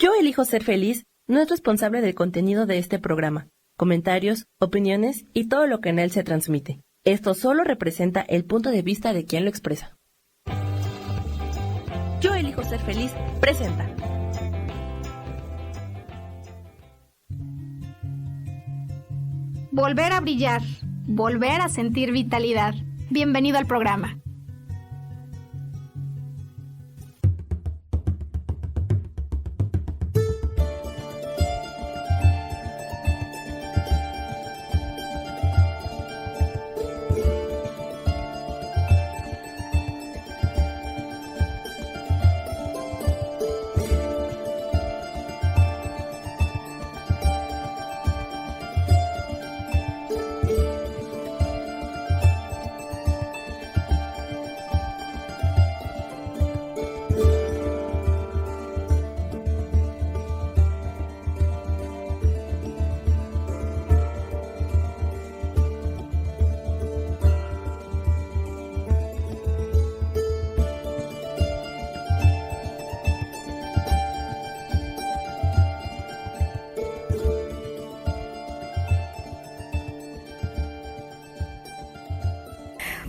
Yo elijo ser feliz no es responsable del contenido de este programa, comentarios, opiniones y todo lo que en él se transmite. Esto solo representa el punto de vista de quien lo expresa. Yo elijo ser feliz presenta. Volver a brillar, volver a sentir vitalidad. Bienvenido al programa.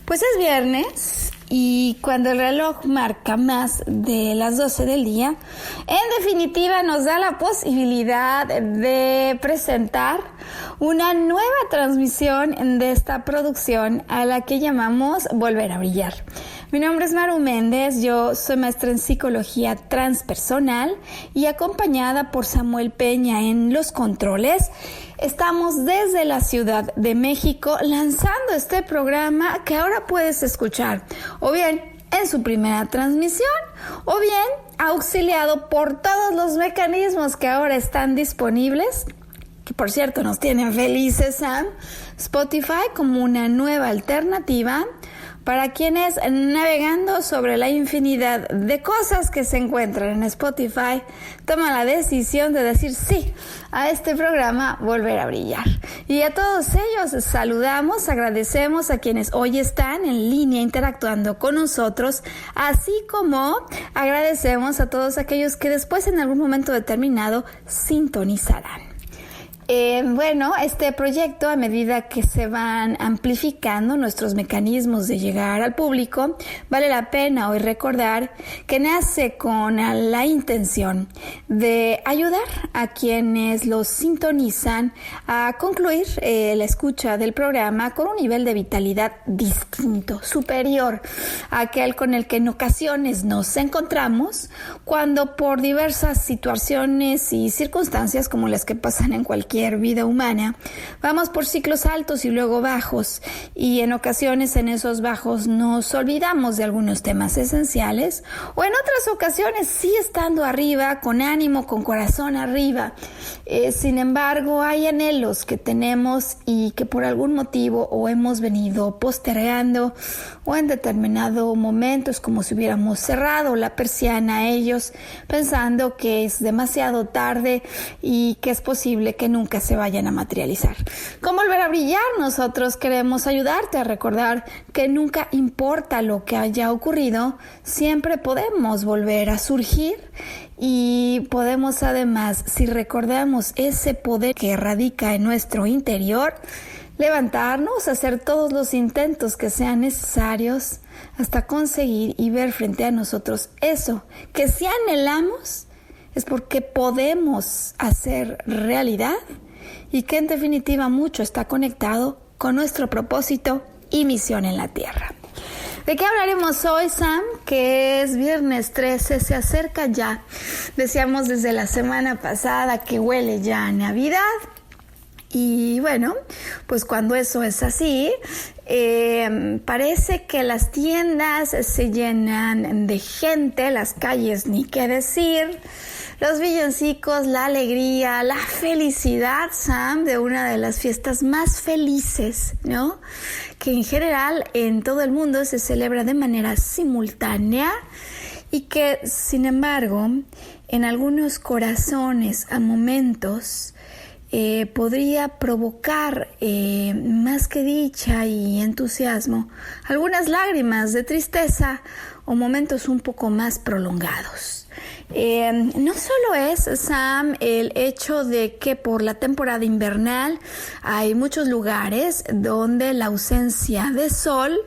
Pues es viernes y cuando el reloj marca más de las 12 del día, en definitiva nos da la posibilidad de presentar una nueva transmisión de esta producción a la que llamamos Volver a Brillar. Mi nombre es Maru Méndez, yo soy maestra en psicología transpersonal y acompañada por Samuel Peña en los controles. Estamos desde la Ciudad de México lanzando este programa que ahora puedes escuchar o bien en su primera transmisión o bien auxiliado por todos los mecanismos que ahora están disponibles, que por cierto nos tienen felices, Sam, Spotify como una nueva alternativa para quienes navegando sobre la infinidad de cosas que se encuentran en Spotify toman la decisión de decir sí a este programa Volver a Brillar. Y a todos ellos saludamos, agradecemos a quienes hoy están en línea interactuando con nosotros, así como agradecemos a todos aquellos que después en algún momento determinado sintonizarán. Este proyecto, a medida que se van amplificando nuestros mecanismos de llegar al público, vale la pena hoy recordar que nace con la intención de ayudar a quienes los sintonizan a concluir la escucha del programa con un nivel de vitalidad distinto, superior a aquel con el que en ocasiones nos encontramos cuando por diversas situaciones y circunstancias como las que pasan en cualquier vida humana, vamos por ciclos altos y luego bajos, y en ocasiones en esos bajos nos olvidamos de algunos temas esenciales, o en otras ocasiones sí estando arriba, con ánimo, con corazón arriba. Sin embargo, hay anhelos que tenemos y que por algún motivo o hemos venido postergando o en determinado momento es como si hubiéramos cerrado la persiana a ellos, pensando que es demasiado tarde y que es posible que nunca se vayan a materializar. Con Volver a Brillar, nosotros queremos ayudarte a recordar que nunca importa lo que haya ocurrido, siempre podemos volver a surgir y podemos además, si recordamos ese poder que radica en nuestro interior, levantarnos, hacer todos los intentos que sean necesarios hasta conseguir y ver frente a nosotros eso que si anhelamos es porque podemos hacer realidad y que en definitiva mucho está conectado con nuestro propósito y misión en la Tierra. ¿De qué hablaremos hoy, Sam? Que es viernes 13, se acerca ya. Decíamos desde la semana pasada que huele ya a Navidad. Y bueno, pues cuando eso es así, parece que las tiendas se llenan de gente, las calles ni qué decir, los villancicos, la alegría, la felicidad, Sam, de una de las fiestas más felices, ¿no? Que en general en todo el mundo se celebra de manera simultánea y que, sin embargo, en algunos corazones a momentos podría provocar más que dicha y entusiasmo, algunas lágrimas de tristeza o momentos un poco más prolongados. No solo es, Sam, el hecho de que por la temporada invernal hay muchos lugares donde la ausencia de sol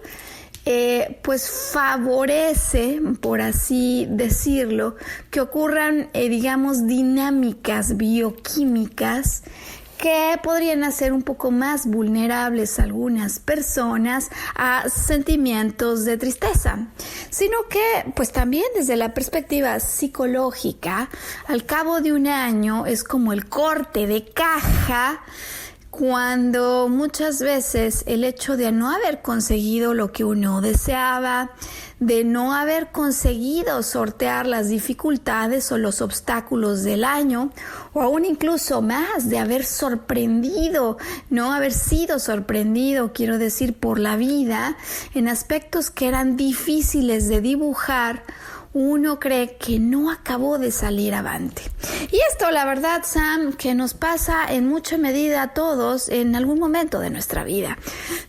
pues favorece, por así decirlo, que ocurran, digamos, dinámicas bioquímicas que podrían hacer un poco más vulnerables a algunas personas a sentimientos de tristeza, sino que pues también desde la perspectiva psicológica, al cabo de un año es como el corte de caja, cuando muchas veces el hecho de no haber conseguido lo que uno deseaba, de no haber conseguido sortear las dificultades o los obstáculos del año, o aún incluso más, de haber sorprendido, no haber sido sorprendido, quiero decir, por la vida, en aspectos que eran difíciles de dibujar, uno cree que no acabó de salir avante. Y esto, la verdad, Sam, que nos pasa en mucha medida a todos en algún momento de nuestra vida.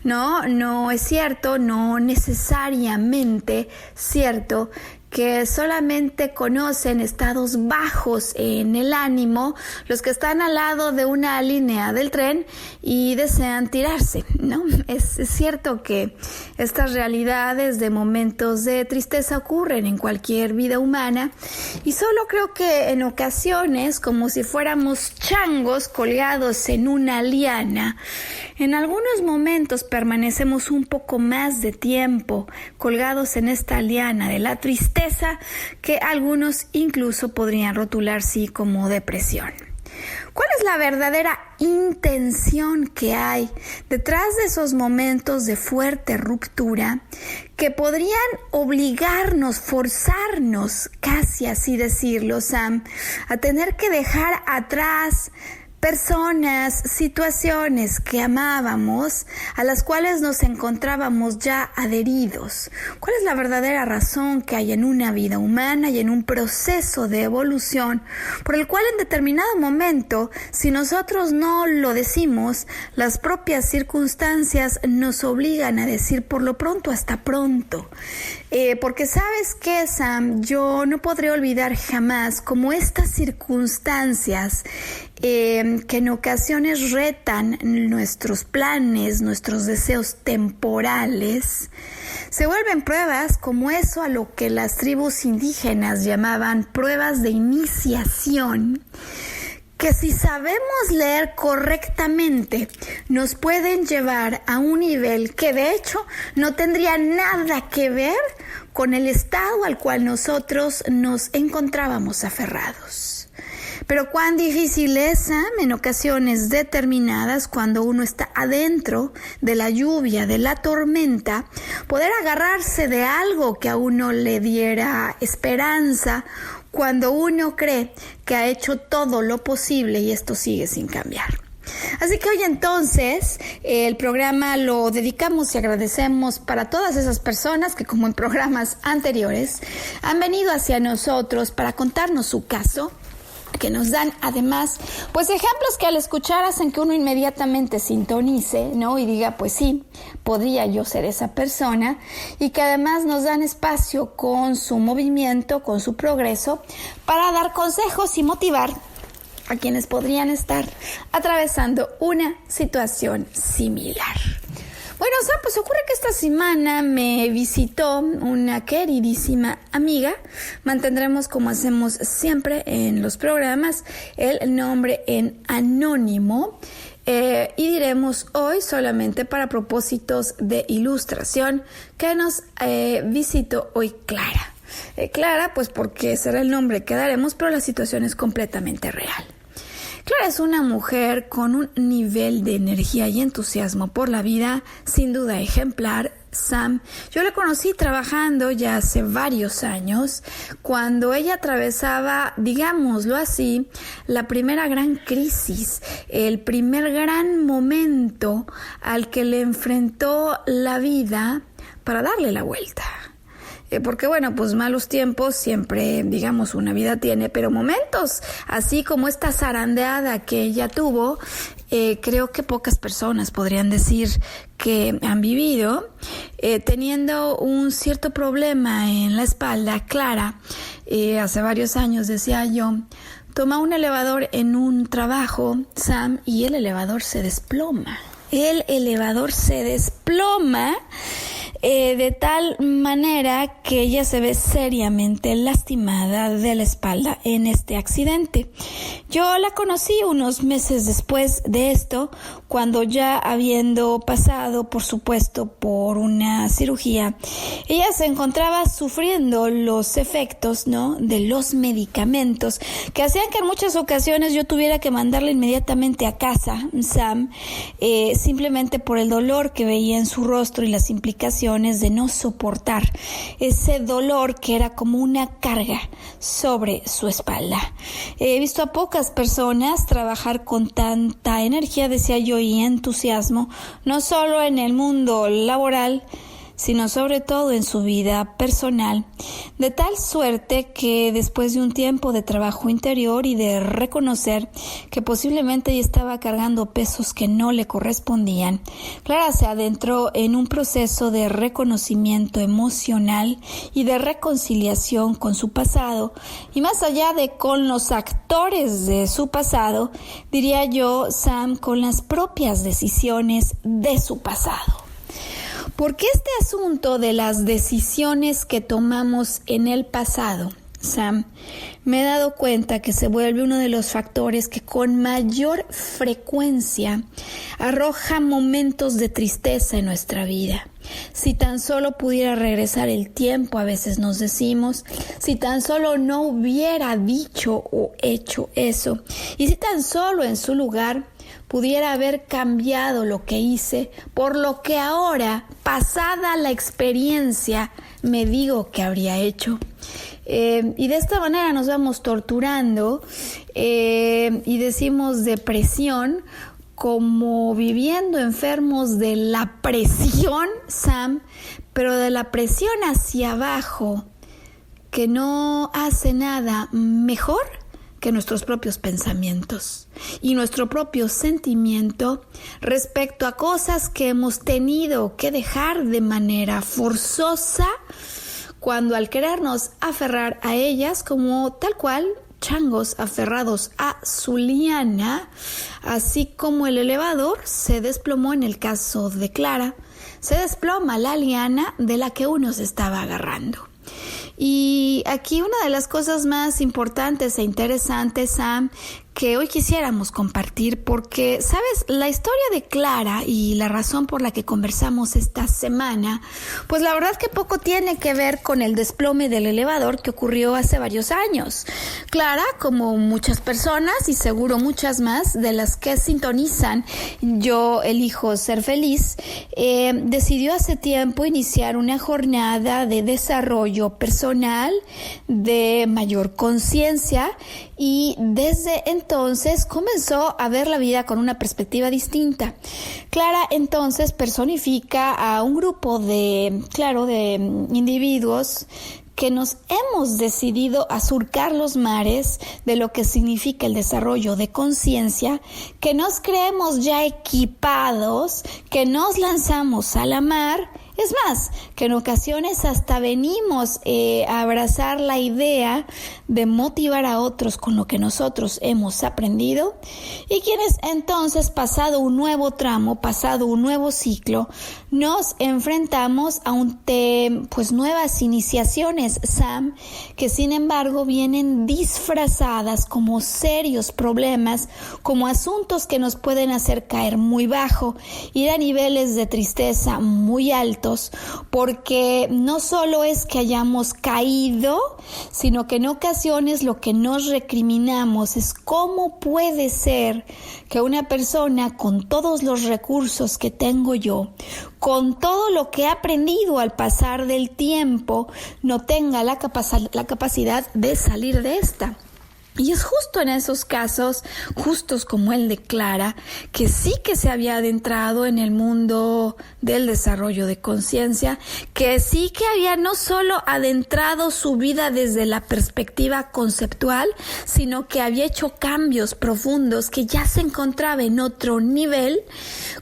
No es cierto, no necesariamente cierto que solamente conocen estados bajos en el ánimo los que están al lado de una línea del tren y desean tirarse, ¿no? Es cierto que estas realidades de momentos de tristeza ocurren en cualquier vida humana y solo creo que en ocasiones, como si fuéramos changos colgados en una liana, en algunos momentos permanecemos un poco más de tiempo colgados en esta liana de la tristeza, que algunos incluso podrían rotular sí como depresión. ¿Cuál es la verdadera intención que hay detrás de esos momentos de fuerte ruptura que podrían obligarnos, forzarnos, casi así decirlo, Sam, a tener que dejar atrás personas, situaciones que amábamos, a las cuales nos encontrábamos ya adheridos? ¿Cuál es la verdadera razón que hay en una vida humana y en un proceso de evolución por el cual en determinado momento, si nosotros no lo decimos, las propias circunstancias nos obligan a decir por lo pronto hasta pronto? Porque ¿sabes qué, Sam? Yo no podré olvidar jamás cómo estas circunstancias que en ocasiones retan nuestros planes, nuestros deseos temporales, se vuelven pruebas como eso a lo que las tribus indígenas llamaban pruebas de iniciación, que si sabemos leer correctamente nos pueden llevar a un nivel que de hecho no tendría nada que ver con el estado al cual nosotros nos encontrábamos aferrados. Pero cuán difícil es, Sam, en ocasiones determinadas, cuando uno está adentro de la lluvia, de la tormenta, poder agarrarse de algo que a uno le diera esperanza, cuando uno cree que ha hecho todo lo posible y esto sigue sin cambiar. Así que hoy entonces el programa lo dedicamos y agradecemos para todas esas personas que, como en programas anteriores, han venido hacia nosotros para contarnos su caso, que nos dan además pues ejemplos que al escuchar hacen que uno inmediatamente sintonice, ¿no? Y diga, pues sí, podría yo ser esa persona, y que además nos dan espacio con su movimiento, con su progreso, para dar consejos y motivar a quienes podrían estar atravesando una situación similar. Bueno, o sea, pues ocurre que esta semana me visitó una queridísima amiga. Mantendremos, como hacemos siempre en los programas, el nombre en anónimo. Y diremos hoy solamente para propósitos de ilustración que nos visitó hoy Clara. Clara, pues porque será el nombre que daremos, pero la situación es completamente real. Clara es una mujer con un nivel de energía y entusiasmo por la vida sin duda ejemplar. Sam, yo la conocí trabajando ya hace varios años, cuando ella atravesaba, digámoslo así, la primera gran crisis, el primer gran momento al que le enfrentó la vida para darle la vuelta. porque bueno, pues malos tiempos siempre, digamos, una vida tiene, pero momentos, así como esta zarandeada que ella tuvo, creo que pocas personas podrían decir que han vivido, teniendo un cierto problema en la espalda. Clara, hace varios años, decía yo, toma un elevador en un trabajo, Sam, y el elevador se desploma. De tal manera que ella se ve seriamente lastimada de la espalda en este accidente. Yo la conocí unos meses después de esto, cuando ya habiendo pasado, por supuesto, por una cirugía, ella se encontraba sufriendo los efectos, ¿no?, de los medicamentos que hacían que en muchas ocasiones yo tuviera que mandarla inmediatamente a casa, Sam, simplemente por el dolor que veía en su rostro y las implicaciones de no soportar ese dolor que era como una carga sobre su espalda. He visto a pocas personas trabajar con tanta energía, decía yo, y entusiasmo, no solo en el mundo laboral, sino sobre todo en su vida personal, de tal suerte que después de un tiempo de trabajo interior y de reconocer que posiblemente ella estaba cargando pesos que no le correspondían, Clara se adentró en un proceso de reconocimiento emocional y de reconciliación con su pasado, y más allá de con los actores de su pasado, diría yo, Sam, con las propias decisiones de su pasado. Porque este asunto de las decisiones que tomamos en el pasado, Sam, me he dado cuenta que se vuelve uno de los factores que con mayor frecuencia arroja momentos de tristeza en nuestra vida. Si tan solo pudiera regresar el tiempo, a veces nos decimos, si tan solo no hubiera dicho o hecho eso, y si tan solo en su lugar pudiera haber cambiado lo que hice, por lo que ahora, pasada la experiencia, me digo que habría hecho. Y de esta manera nos vamos torturando y decimos depresión, como viviendo enfermos de la presión, Sam, pero de la presión hacia abajo, que no hace nada mejor que nuestros propios pensamientos y nuestro propio sentimiento respecto a cosas que hemos tenido que dejar de manera forzosa, cuando al querernos aferrar a ellas como tal cual changos aferrados a su liana, así como el elevador se desplomó en el caso de Clara, se desploma la liana de la que uno se estaba agarrando. Y aquí una de las cosas más importantes e interesantes, Sam, que hoy quisiéramos compartir, porque, ¿sabes? La historia de Clara y la razón por la que conversamos esta semana, pues la verdad que poco tiene que ver con el desplome del elevador que ocurrió hace varios años. Clara, como muchas personas y seguro muchas más de las que sintonizan Yo Elijo Ser Feliz, decidió hace tiempo iniciar una jornada de desarrollo personal, de mayor conciencia, y desde entonces comenzó a ver la vida con una perspectiva distinta. Clara entonces personifica a un grupo de individuos que nos hemos decidido a surcar los mares de lo que significa el desarrollo de conciencia, que nos creemos ya equipados, que nos lanzamos a la mar. Es más, que en ocasiones hasta venimos a abrazar la idea de motivar a otros con lo que nosotros hemos aprendido, y quienes entonces, pasado un nuevo tramo, pasado un nuevo ciclo, nos enfrentamos a nuevas iniciaciones, Sam, que sin embargo vienen disfrazadas como serios problemas, como asuntos que nos pueden hacer caer muy bajo, ir a niveles de tristeza muy altos, porque no solo es que hayamos caído, sino que en ocasiones lo que nos recriminamos es cómo puede ser que una persona con todos los recursos que tengo yo, con todo lo que he aprendido al pasar del tiempo, no tenga la capacidad de salir de esta. Y es justo en esos casos, justos como él declara, que sí que se había adentrado en el mundo del desarrollo de conciencia, que sí que había no solo adentrado su vida desde la perspectiva conceptual, sino que había hecho cambios profundos, que ya se encontraba en otro nivel,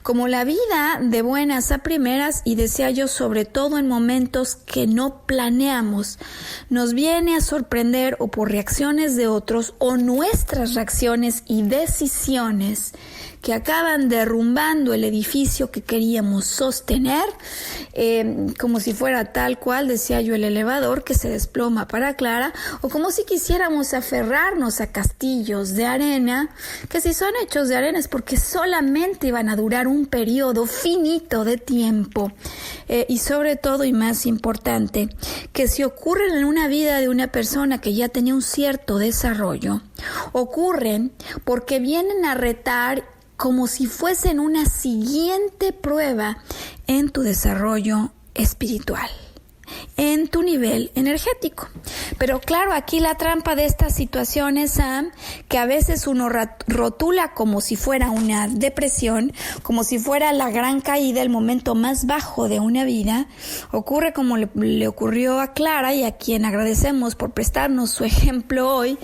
como la vida de buenas a primeras, y decía yo, sobre todo en momentos que no planeamos, nos viene a sorprender o por reacciones de otros, o nuestras reacciones y decisiones que acaban derrumbando el edificio que queríamos sostener, como si fuera tal cual, decía yo, el elevador que se desploma para Clara, o como si quisiéramos aferrarnos a castillos de arena, que si son hechos de arena es porque solamente iban a durar un periodo finito de tiempo, y sobre todo, y más importante, que si ocurren en una vida de una persona que ya tenía un cierto desarrollo, ocurren porque vienen a retar como si fuesen una siguiente prueba en tu desarrollo espiritual, en tu nivel energético. Pero claro, aquí la trampa de estas situaciones, Sam, que a veces uno rotula como si fuera una depresión, como si fuera la gran caída, el momento más bajo de una vida, ocurre como le ocurrió a Clara, y a quien agradecemos por prestarnos su ejemplo hoy,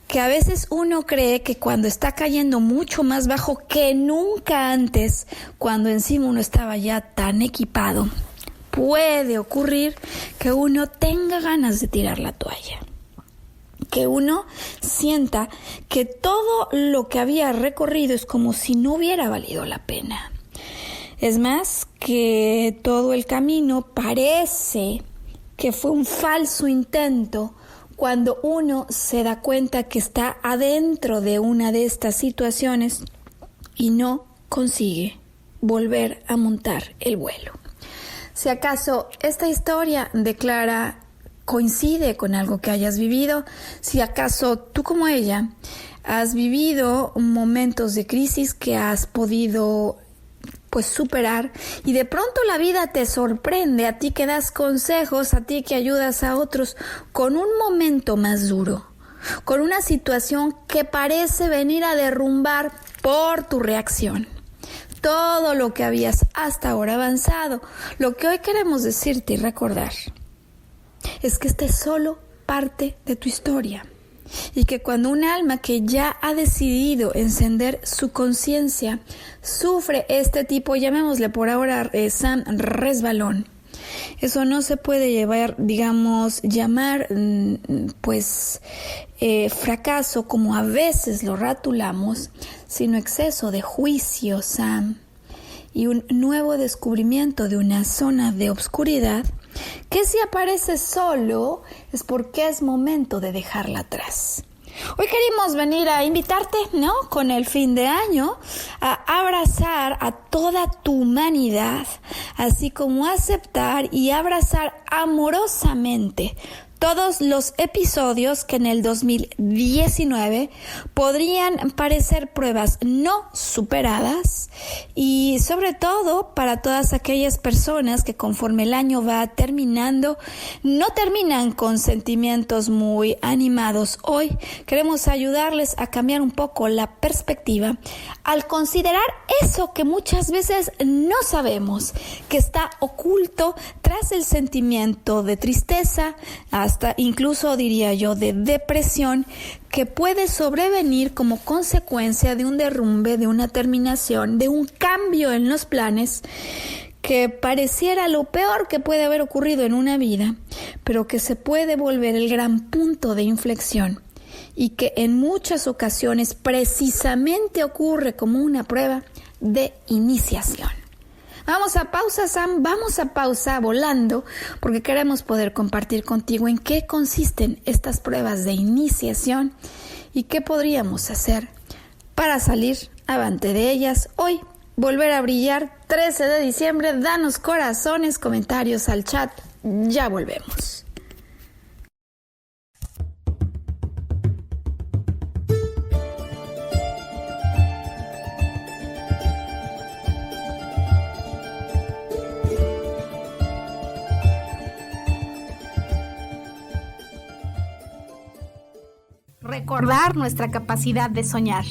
que a veces uno cree que cuando está cayendo mucho más bajo que nunca antes, cuando encima uno estaba ya tan equipado, puede ocurrir que uno tenga ganas de tirar la toalla, que uno sienta que todo lo que había recorrido es como si no hubiera valido la pena. Es más, que todo el camino parece que fue un falso intento, cuando uno se da cuenta que está adentro de una de estas situaciones y no consigue volver a montar el vuelo. Si acaso esta historia de Clara coincide con algo que hayas vivido, si acaso tú como ella has vivido momentos de crisis que has podido superar, y de pronto la vida te sorprende, a ti que das consejos, a ti que ayudas a otros, con un momento más duro, con una situación que parece venir a derrumbar por tu reacción todo lo que habías hasta ahora avanzado. Lo que hoy queremos decirte y recordar es que esta es solo parte de tu historia, y que cuando un alma que ya ha decidido encender su conciencia sufre este tipo, llamémosle por ahora, Sam, resbalón, eso no se puede llamar fracaso como a veces lo rotulamos, sino exceso de juicio, Sam, y un nuevo descubrimiento de una zona de obscuridad que si aparece solo es porque es momento de dejarla atrás. Hoy queremos venir a invitarte, ¿no?, con el fin de año, a abrazar a toda tu humanidad, así como aceptar y abrazar amorosamente todos los episodios que en el 2019 podrían parecer pruebas no superadas, y sobre todo para todas aquellas personas que conforme el año va terminando no terminan con sentimientos muy animados. Hoy queremos ayudarles a cambiar un poco la perspectiva al considerar eso que muchas veces no sabemos, que está oculto tras el sentimiento de tristeza, hasta incluso diría yo de depresión, que puede sobrevenir como consecuencia de un derrumbe, de una terminación, de un cambio en los planes, que pareciera lo peor que puede haber ocurrido en una vida, pero que se puede volver el gran punto de inflexión, y que en muchas ocasiones precisamente ocurre como una prueba de iniciación. Vamos a pausa, Sam, vamos a pausa volando, porque queremos poder compartir contigo en qué consisten estas pruebas de iniciación y qué podríamos hacer para salir avante de ellas. Hoy, volver a brillar, 13 de diciembre, danos corazones, comentarios al chat, ya volvemos. recordar nuestra capacidad de soñar.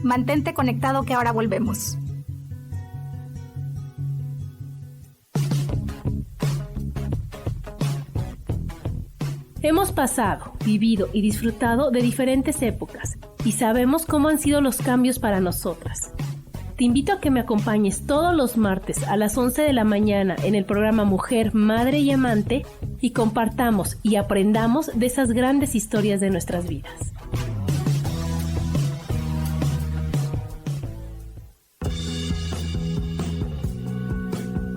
Mantente conectado que ahora volvemos. Hemos pasado, vivido y disfrutado de diferentes épocas y sabemos cómo han sido los cambios para nosotras. Te invito a que me acompañes todos los martes a las 11 de la mañana en el programa Mujer, Madre y Amante y compartamos y aprendamos de esas grandes historias de nuestras vidas.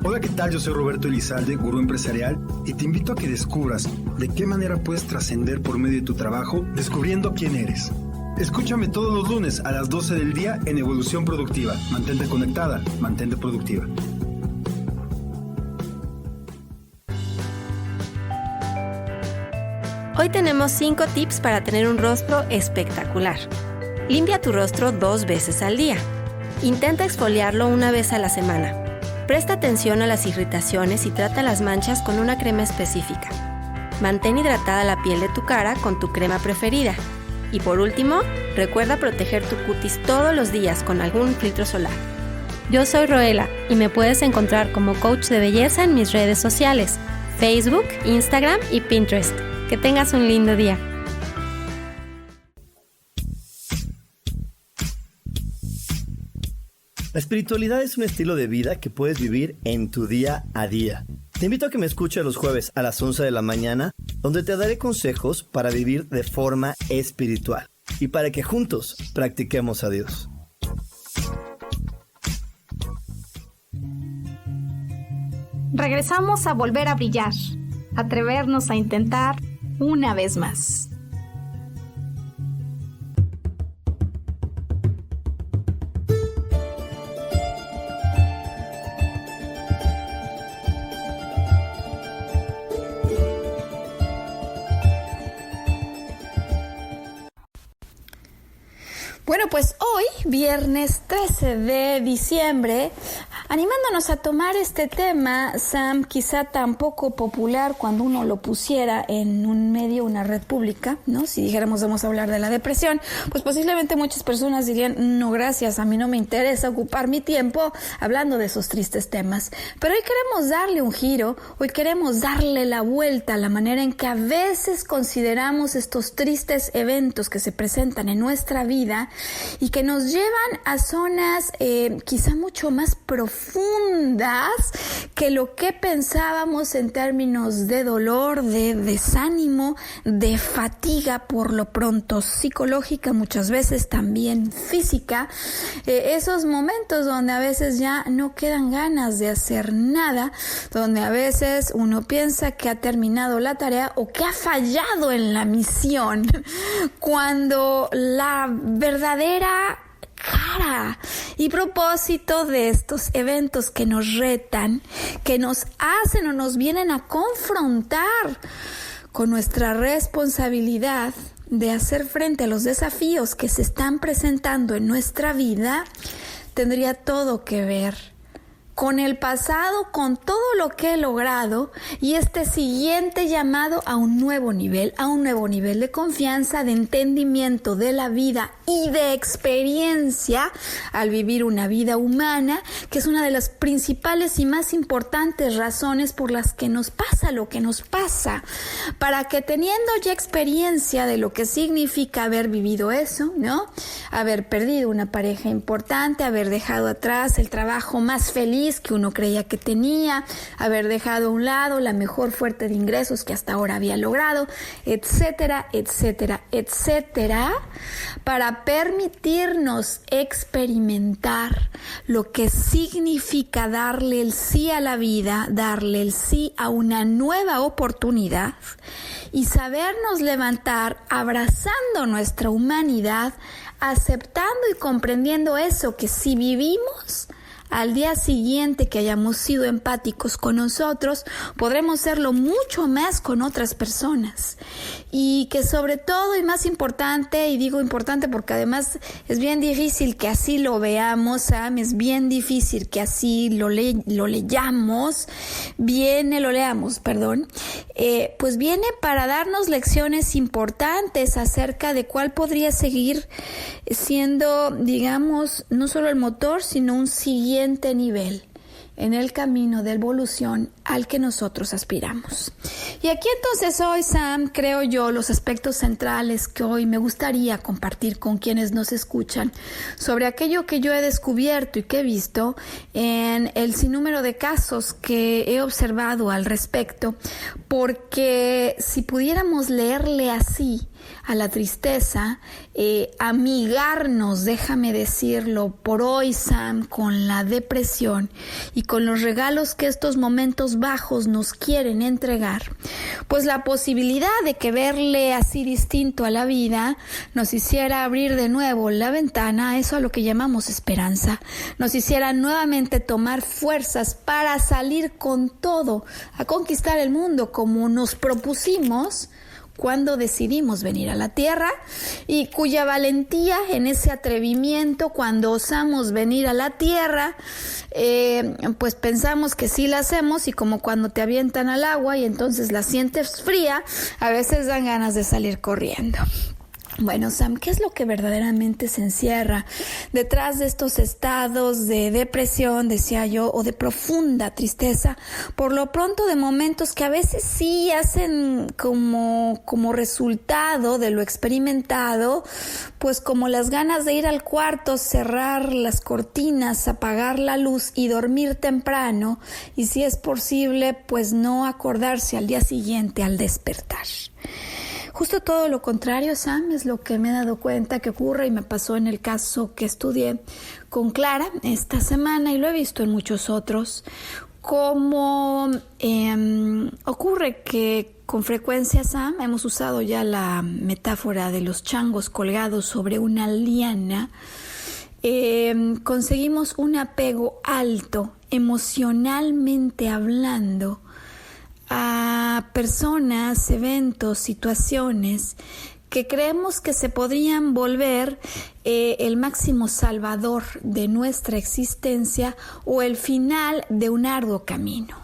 Hola, ¿qué tal? Yo soy Roberto Elizalde, gurú empresarial, y te invito a que descubras de qué manera puedes trascender por medio de tu trabajo descubriendo quién eres. Escúchame todos los lunes a las 12 del día en Evolución Productiva. Mantente conectada, mantente productiva. Hoy tenemos 5 tips para tener un rostro espectacular. Limpia tu rostro 2 veces al día. Intenta exfoliarlo 1 vez a la semana. Presta atención a las irritaciones y trata las manchas con una crema específica. Mantén hidratada la piel de tu cara con tu crema preferida. Y por último, recuerda proteger tu cutis todos los días con algún filtro solar. Yo soy Roela y me puedes encontrar como coach de belleza en mis redes sociales, Facebook, Instagram y Pinterest. Que tengas un lindo día. La espiritualidad es un estilo de vida que puedes vivir en tu día a día. Te invito a que me escuches los jueves a las 11 de la mañana, donde te daré consejos para vivir de forma espiritual y para que juntos practiquemos a Dios. Regresamos a volver a brillar, atrevernos a intentar una vez más. Bueno, pues hoy, viernes 13 de diciembre, animándonos a tomar este tema, Sam, quizá tan poco popular cuando uno lo pusiera en un medio, una red pública, ¿no? Si dijéramos vamos a hablar de la depresión, pues posiblemente muchas personas dirían, no gracias, a mí no me interesa ocupar mi tiempo hablando de esos tristes temas. Pero hoy queremos darle un giro, hoy queremos darle la vuelta a la manera en que a veces consideramos estos tristes eventos que se presentan en nuestra vida y que nos llevan a zonas quizá mucho más profundas que lo que pensábamos en términos de dolor, de desánimo, de fatiga por lo pronto psicológica, muchas veces también física, esos momentos donde a veces ya no quedan ganas de hacer nada, donde a veces uno piensa que ha terminado la tarea o que ha fallado en la misión, cuando la verdadera cara y propósito de estos eventos que nos retan, que nos hacen o nos vienen a confrontar con nuestra responsabilidad de hacer frente a los desafíos que se están presentando en nuestra vida, tendría todo que ver con el pasado, con todo lo que he logrado y este siguiente llamado a un nuevo nivel de confianza, de entendimiento de la vida y de experiencia al vivir una vida humana, que es una de las principales y más importantes razones por las que nos pasa lo que nos pasa, para que teniendo ya experiencia de lo que significa haber vivido eso, ¿no? Haber perdido una pareja importante, haber dejado atrás el trabajo más feliz que uno creía que tenía, haber dejado a un lado la mejor fuente de ingresos que hasta ahora había logrado, etcétera, etcétera, etcétera, para permitirnos experimentar lo que significa darle el sí a la vida, darle el sí a una nueva oportunidad y sabernos levantar abrazando nuestra humanidad, aceptando y comprendiendo eso que si vivimos, al día siguiente que hayamos sido empáticos con nosotros, podremos serlo mucho más con otras personas. Y que sobre todo, y más importante, y digo importante porque además es bien difícil que así lo veamos, Sam, es bien difícil que así lo leamos, pues viene para darnos lecciones importantes acerca de cuál podría seguir siendo, digamos, no solo el motor, sino un siguiente nivel en el camino de evolución al que nosotros aspiramos. Y aquí entonces hoy, Sam, creo yo, los aspectos centrales que hoy me gustaría compartir con quienes nos escuchan sobre aquello que yo he descubierto y que he visto en el sinnúmero de casos que he observado al respecto, porque si pudiéramos leerle así a la tristeza, amigarnos, déjame decirlo, por hoy, Sam, con la depresión y con los regalos que estos momentos bajos nos quieren entregar, pues la posibilidad de que verle así distinto a la vida nos hiciera abrir de nuevo la ventana a eso a lo que llamamos esperanza, nos hiciera nuevamente tomar fuerzas para salir con todo, a conquistar el mundo como nos propusimos cuando decidimos venir a la tierra, y cuya valentía en ese atrevimiento cuando osamos venir a la tierra, pues pensamos que sí la hacemos, y como cuando te avientan al agua y entonces la sientes fría, a veces dan ganas de salir corriendo. Bueno, Sam, ¿qué es lo que verdaderamente se encierra detrás de estos estados de depresión, decía yo, o de profunda tristeza? Por lo pronto, de momentos que a veces sí hacen como resultado de lo experimentado, pues como las ganas de ir al cuarto, cerrar las cortinas, apagar la luz y dormir temprano, y si es posible, pues no acordarse al día siguiente al despertar. Justo todo lo contrario, Sam, es lo que me he dado cuenta que ocurre, y me pasó en el caso que estudié con Clara esta semana, y lo he visto en muchos otros, como ocurre que con frecuencia, Sam, hemos usado ya la metáfora de los changos colgados sobre una liana, conseguimos un apego alto, emocionalmente hablando, a personas, eventos, situaciones que creemos que se podrían volver el máximo salvador de nuestra existencia o el final de un arduo camino.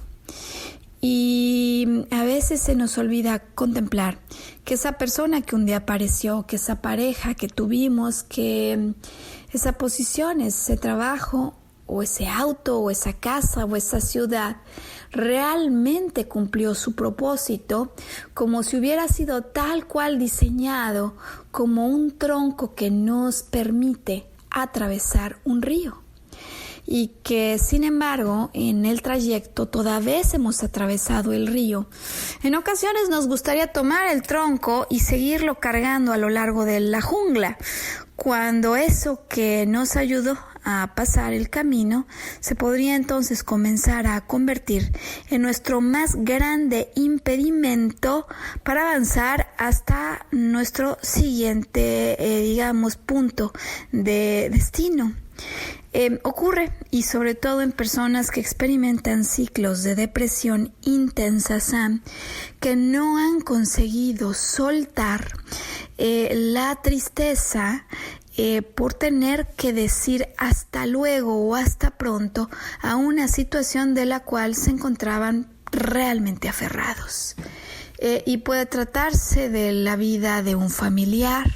Y a veces se nos olvida contemplar que esa persona que un día apareció, que esa pareja que tuvimos, que esa posición, ese trabajo, o ese auto, o esa casa, o esa ciudad, realmente cumplió su propósito, como si hubiera sido tal cual diseñado, como un tronco que nos permite atravesar un río. Y que, sin embargo, en el trayecto toda vez hemos atravesado el río. En ocasiones nos gustaría tomar el tronco y seguirlo cargando a lo largo de la jungla, cuando eso que nos ayudó a pasar el camino se podría entonces comenzar a convertir en nuestro más grande impedimento para avanzar hasta nuestro siguiente, punto de destino. Ocurre, y sobre todo en personas que experimentan ciclos de depresión intensa, Sam, que no han conseguido soltar la tristeza por tener que decir hasta luego o hasta pronto a una situación de la cual se encontraban realmente aferrados. Y puede tratarse de la vida de un familiar,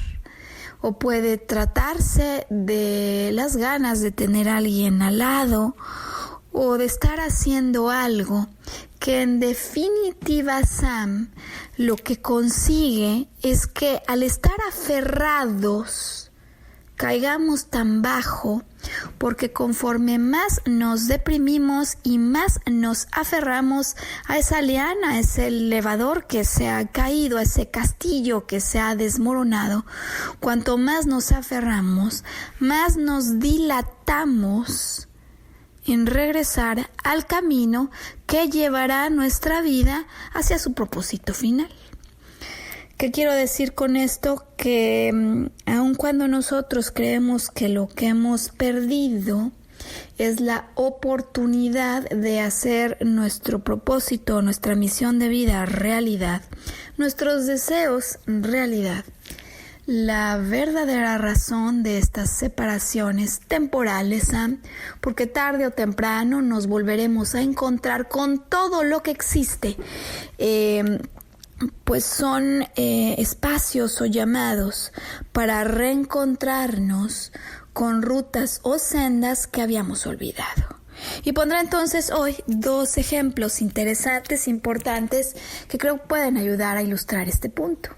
o puede tratarse de las ganas de tener a alguien al lado, o de estar haciendo algo que en definitiva, Sam, lo que consigue es que al estar aferrados caigamos tan bajo, porque conforme más nos deprimimos y más nos aferramos a esa liana, a ese elevador que se ha caído, a ese castillo que se ha desmoronado, cuanto más nos aferramos, más nos dilatamos en regresar al camino que llevará nuestra vida hacia su propósito final. ¿Qué quiero decir con esto? Que aun cuando nosotros creemos que lo que hemos perdido es la oportunidad de hacer nuestro propósito, nuestra misión de vida realidad, nuestros deseos realidad. La verdadera razón de estas separaciones temporales, porque tarde o temprano nos volveremos a encontrar con todo lo que existe, pues son espacios o llamados para reencontrarnos con rutas o sendas que habíamos olvidado. Y pondré entonces hoy 2 ejemplos interesantes, importantes, que creo pueden ayudar a ilustrar este punto.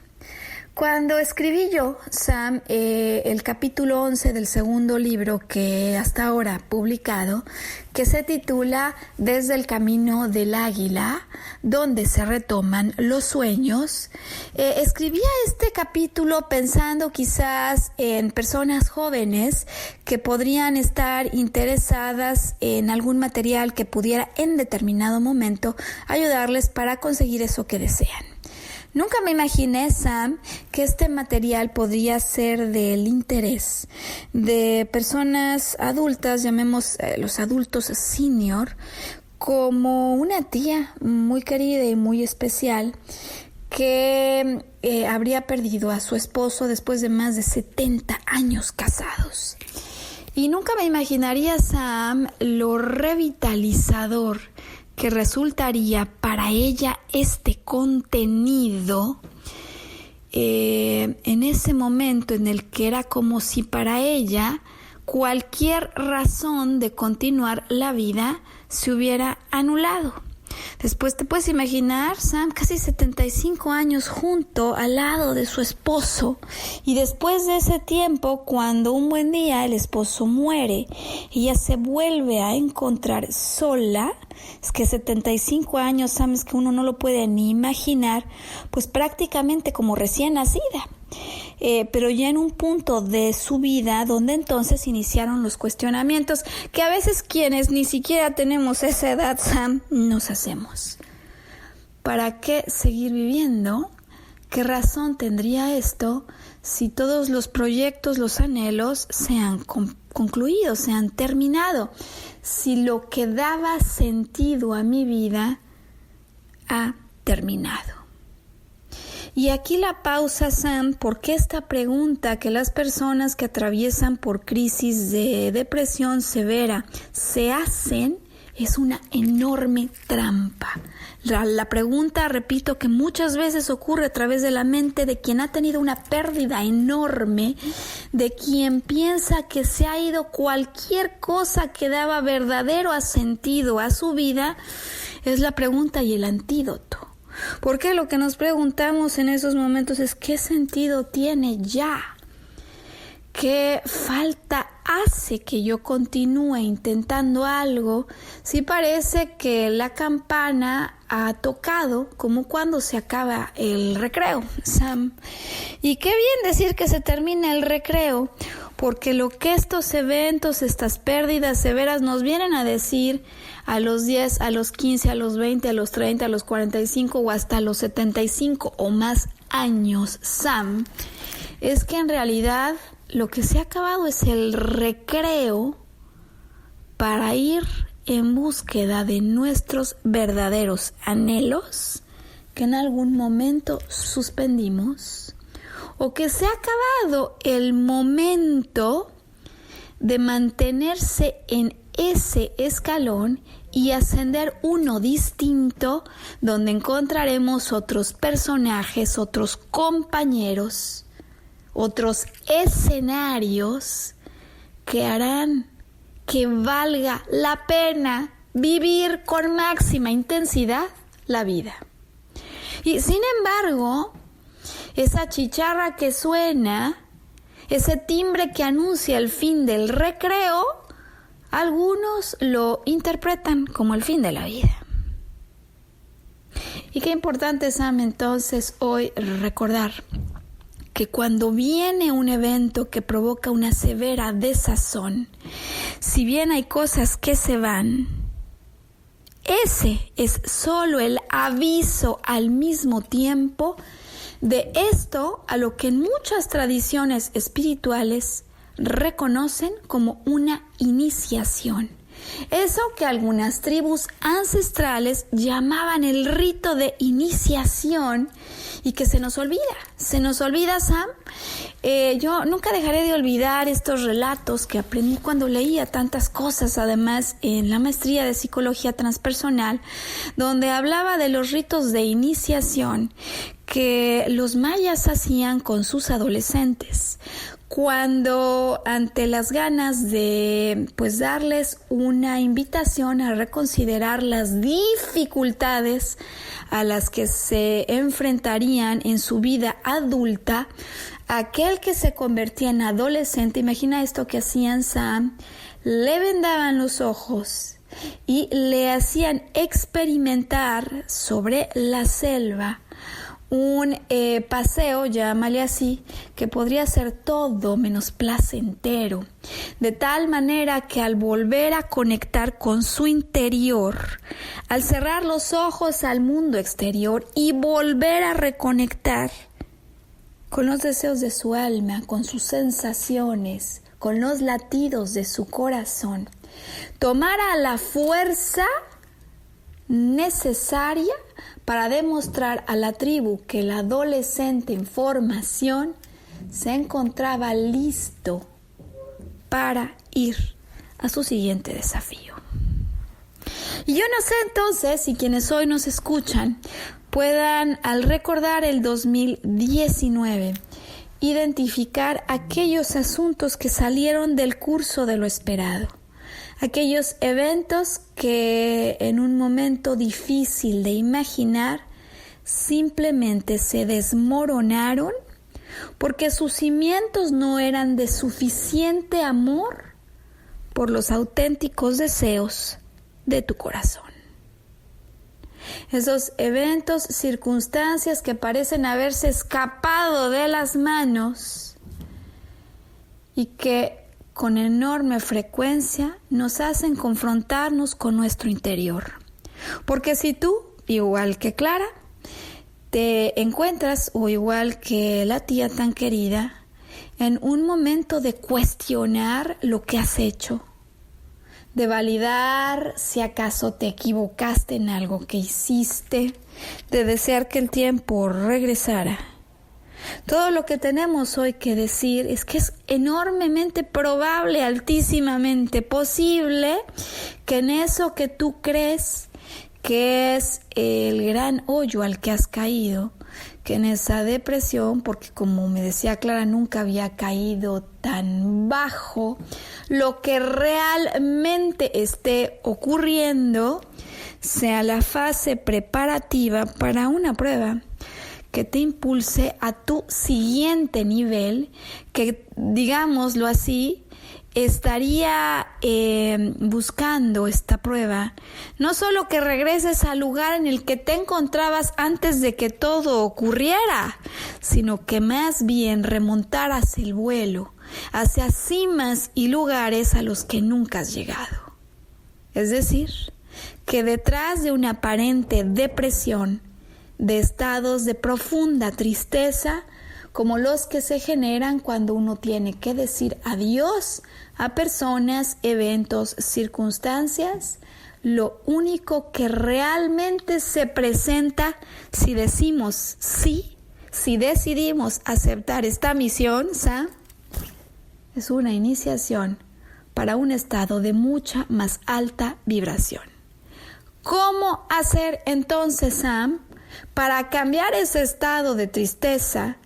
Cuando escribí yo, Sam, el capítulo 11 del segundo libro que hasta ahora publicado, que se titula Desde el Camino del Águila, donde se retoman los sueños, escribía este capítulo pensando quizás en personas jóvenes que podrían estar interesadas en algún material que pudiera en determinado momento ayudarles para conseguir eso que desean. Nunca me imaginé, Sam, que este material podría ser del interés de personas adultas, llamemos los adultos senior, como una tía muy querida y muy especial que habría perdido a su esposo después de más de 70 años casados. Y nunca me imaginaría, Sam, lo revitalizador que resultaría para ella este contenido en ese momento en el que era como si para ella cualquier razón de continuar la vida se hubiera anulado. Después te puedes imaginar, Sam, casi 75 años junto al lado de su esposo, y después de ese tiempo, cuando un buen día el esposo muere, ella se vuelve a encontrar sola. Es que 75 años, Sam, es que uno no lo puede ni imaginar, pues prácticamente como recién nacida. Pero ya en un punto de su vida donde entonces iniciaron los cuestionamientos que a veces quienes ni siquiera tenemos esa edad, Sam, nos hacemos. ¿Para qué seguir viviendo? ¿Qué razón tendría esto si todos los proyectos, los anhelos se han concluido, se han terminado? Si lo que daba sentido a mi vida ha terminado. Y aquí la pausa, Sam, porque esta pregunta que las personas que atraviesan por crisis de depresión severa se hacen es una enorme trampa. La pregunta, repito, que muchas veces ocurre a través de la mente de quien ha tenido una pérdida enorme, de quien piensa que se ha ido cualquier cosa que daba verdadero sentido a su vida, es la pregunta y el antídoto. Porque lo que nos preguntamos en esos momentos es ¿qué sentido tiene ya? ¿Qué falta hace que yo continúe intentando algo si parece que la campana ha tocado como cuando se acaba el recreo, Sam? Y qué bien decir que se termina el recreo, porque lo que estos eventos, estas pérdidas severas nos vienen a decir a los 10, a los 15, a los 20, a los 30, a los 45 o hasta los 75 o más años, Sam, es que en realidad lo que se ha acabado es el recreo para ir en búsqueda de nuestros verdaderos anhelos que en algún momento suspendimos, o que se ha acabado el momento de mantenerse en ese escalón y ascender uno distinto, donde encontraremos otros personajes, otros compañeros, otros escenarios que harán que valga la pena vivir con máxima intensidad la vida. Y sin embargo, esa chicharra que suena, ese timbre que anuncia el fin del recreo, algunos lo interpretan como el fin de la vida. Y qué importante, Sam, entonces hoy recordar que cuando viene un evento que provoca una severa desazón, si bien hay cosas que se van, ese es solo el aviso al mismo tiempo de esto a lo que en muchas tradiciones espirituales reconocen como una iniciación. Eso que algunas tribus ancestrales llamaban el rito de iniciación y que se nos olvida, Sam. Yo nunca dejaré de olvidar estos relatos que aprendí cuando leía tantas cosas, además en la maestría de psicología transpersonal, donde hablaba de los ritos de iniciación que los mayas hacían con sus adolescentes, cuando ante las ganas de darles una invitación a reconsiderar las dificultades a las que se enfrentarían en su vida adulta, aquel que se convertía en adolescente, imagina esto que hacían, Sam, le vendaban los ojos y le hacían experimentar sobre la selva un paseo, llámale así, que podría ser todo menos placentero, de tal manera que al volver a conectar con su interior, al cerrar los ojos al mundo exterior y volver a reconectar con los deseos de su alma, con sus sensaciones, con los latidos de su corazón, tomara la fuerza necesaria para demostrar a la tribu que el adolescente en formación se encontraba listo para ir a su siguiente desafío. Y yo no sé entonces si quienes hoy nos escuchan puedan, al recordar el 2019, identificar aquellos asuntos que salieron del curso de lo esperado. Aquellos eventos que en un momento difícil de imaginar simplemente se desmoronaron porque sus cimientos no eran de suficiente amor por los auténticos deseos de tu corazón. Esos eventos, circunstancias que parecen haberse escapado de las manos y que con enorme frecuencia nos hacen confrontarnos con nuestro interior. Porque si tú, igual que Clara, te encuentras, o igual que la tía tan querida, en un momento de cuestionar lo que has hecho, de validar si acaso te equivocaste en algo que hiciste, de desear que el tiempo regresara, todo lo que tenemos hoy que decir es que es enormemente probable, altísimamente posible, que en eso que tú crees que es el gran hoyo al que has caído, que en esa depresión, porque como me decía Clara, nunca había caído tan bajo, lo que realmente esté ocurriendo sea la fase preparativa para una prueba que te impulse a tu siguiente nivel, que, digámoslo así, estaría buscando esta prueba. No solo que regreses al lugar en el que te encontrabas antes de que todo ocurriera, sino que más bien remontaras el vuelo hacia cimas y lugares a los que nunca has llegado. Es decir, que detrás de una aparente depresión, de estados de profunda tristeza, como los que se generan cuando uno tiene que decir adiós a personas, eventos, circunstancias, lo único que realmente se presenta si decimos sí, si decidimos aceptar esta misión, Sam, es una iniciación para un estado de mucha más alta vibración. ¿Cómo hacer entonces, Sam, para cambiar ese estado de tristeza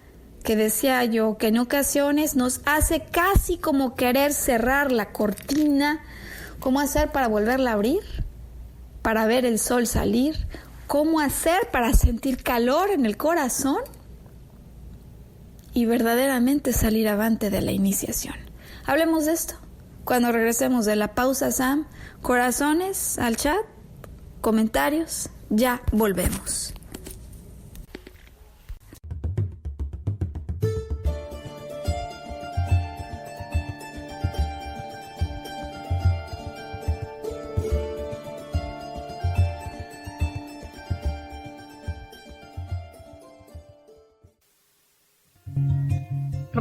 que decía yo que en ocasiones nos hace casi como querer cerrar la cortina? ¿Cómo hacer para volverla a abrir? ¿Para ver el sol salir? ¿Cómo hacer para sentir calor en el corazón? Y verdaderamente salir avante de la iniciación. Hablemos de esto cuando regresemos de la pausa, Sam. Corazones al chat, comentarios, ya volvemos.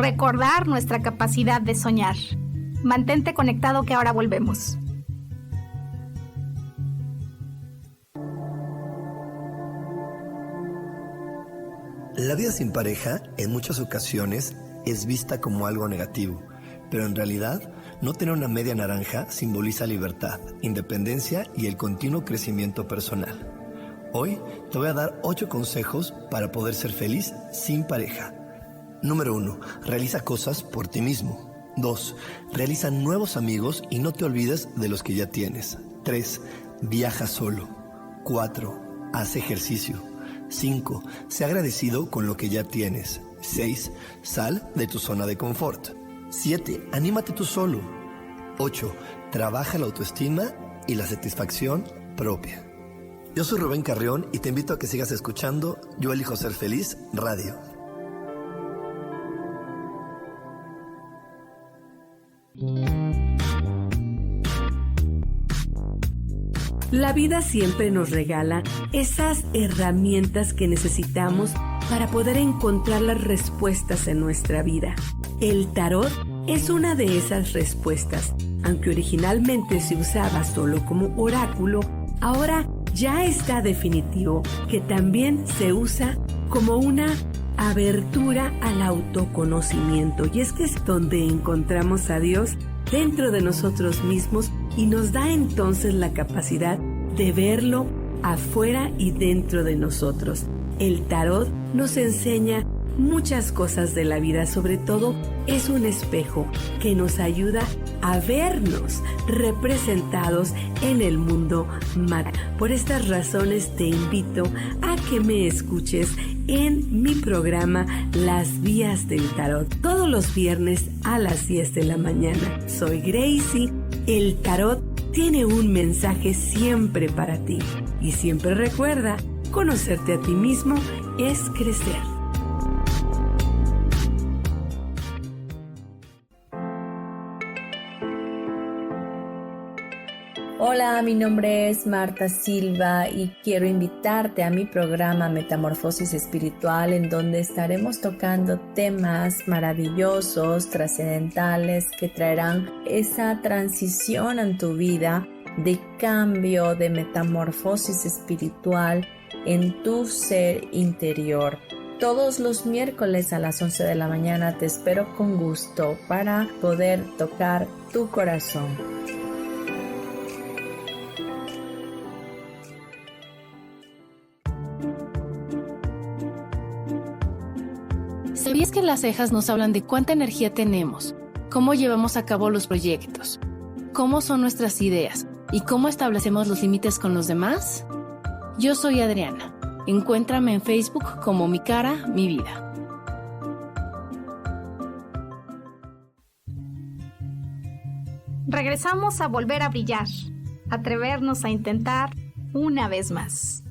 recordar nuestra capacidad de soñar. Mantente conectado que ahora volvemos. La vida sin pareja en muchas ocasiones es vista como algo negativo, pero en realidad no tener una media naranja simboliza libertad, independencia y el continuo crecimiento personal. Hoy te voy a dar 8 consejos para poder ser feliz sin pareja. Número 1. Realiza cosas por ti mismo. 2. Realiza nuevos amigos y no te olvides de los que ya tienes. 3. Viaja solo. 4. Haz ejercicio. 5. Sé agradecido con lo que ya tienes. 6. Sal de tu zona de confort. 7. Anímate tú solo. 8. Trabaja la autoestima y la satisfacción propia. Yo soy Rubén Carrión y te invito a que sigas escuchando Yo Elijo Ser Feliz Radio. La vida siempre nos regala esas herramientas que necesitamos para poder encontrar las respuestas en nuestra vida. El tarot es una de esas respuestas. Aunque originalmente se usaba solo como oráculo, ahora ya está definitivo que también se usa como una abertura al autoconocimiento. Y es que es donde encontramos a Dios dentro de nosotros mismos y nos da entonces la capacidad de verlo afuera y dentro de nosotros. El tarot nos enseña muchas cosas de la vida, sobre todo es un espejo que nos ayuda a vernos representados en el mundo material. Por estas razones te invito a que me escuches en mi programa Las Vías del Tarot, todos los viernes a las 10 de la mañana. Soy Gracie. El tarot tiene un mensaje siempre para ti. Y siempre recuerda, conocerte a ti mismo es crecer. Hola, mi nombre es Marta Silva y quiero invitarte a mi programa Metamorfosis Espiritual, en donde estaremos tocando temas maravillosos, trascendentales, que traerán esa transición en tu vida de cambio, de metamorfosis espiritual en tu ser interior. Todos los miércoles a las 11 de la mañana te espero con gusto para poder tocar tu corazón. ¿Sabías que las cejas nos hablan de cuánta energía tenemos, cómo llevamos a cabo los proyectos, cómo son nuestras ideas y cómo establecemos los límites con los demás? Yo soy Adriana. Encuéntrame en Facebook como Mi Cara, Mi Vida. Regresamos a volver a brillar, atrevernos a intentar una vez más.